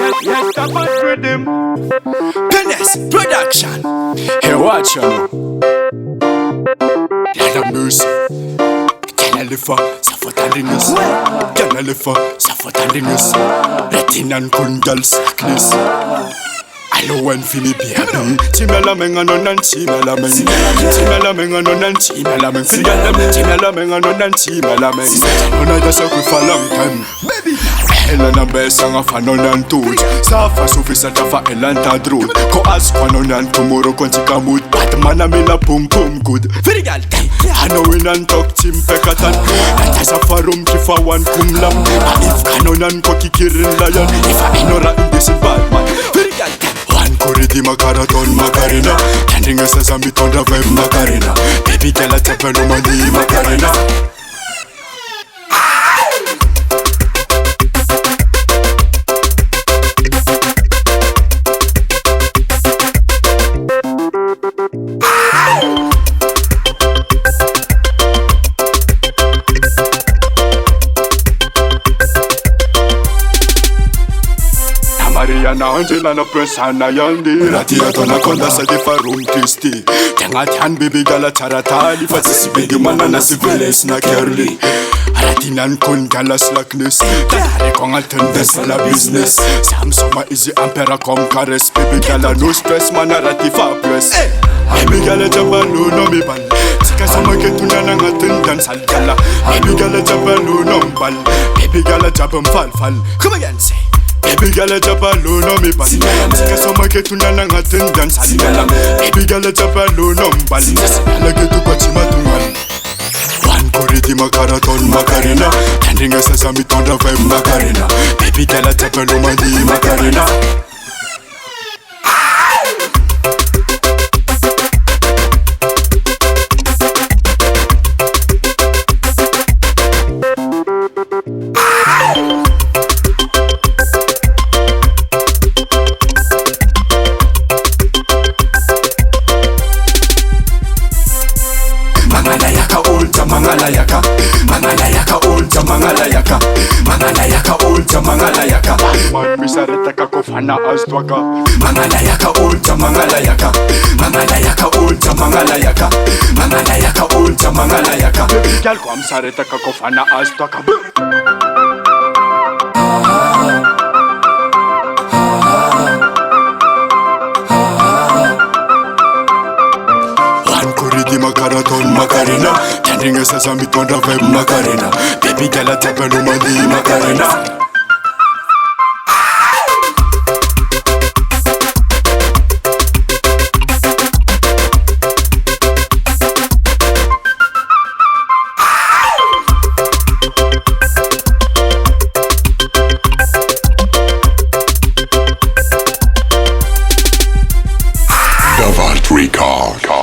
Yes, stop us with him. Penis Production. Hey, watch you. Lord of mercy. Can I live for Safotalinus? Can I live for Safotalinus? Retin and Kundal Sackness. I know when for me baby. Timela menga no nan timela menga. Timela menga no nan timela menga. Timela menga no nan timela menga. No just a for long time. Baby. Elana besa nga fano nan tuj. Safa sufisa tafa elanta drud. Ko as kwano nan tomorrow kontika mood. Batman amila pum pum good. Very gal. I know we nan talk tim pekatan. That is a farum kifa one kumlam. If kanonan ko kikirin lion. If I inora in this bad man. Very gal. One koridi makaraton makarena. Tending a sesame tonda web makarena. Baby girl a tepe no mani makarena. Mariana Angela na Prince Hana Yandi Ratia tona konda sa di farum Christi Tenga tian baby gala charatali Fatisi bigi mana na civilis na kerli Aratinan kun gala slackness Tanare kong altendes la business Samsoma easy ampera kom kares Baby gala no stress mana ratifa press Baby gala jabalu no mi bal Tika sama ketuna na ngatendan sal gala Baby gala jabalu no mbal Baby gala jabam fal fal Come again say Baby girl a jump alone on me ball. Tika soma ketuna na ngaten dance halala. Baby girl a jump alone on ball. Ala ketu kwa chima tungal. One koridi makaraton makarena. Tending a sesame tonda vibe makarena. Baby girl a jump alone on the makarena. Mangalayaka, mangalayaka, ulta mangalayaka, mangalayaka, ulta mangalayaka. Man misareta kakofana astwaka. Mangalayaka, ulta mangalayaka, mangalayaka, ulta mangalayaka, mangalayaka, ulta mangalayaka. Baby girl, kwa msareta kakofana astwaka. Makaraton makarena, tending a sesame tonda vibe makarena. Baby girl a tepe no mani makarena. Davart Record.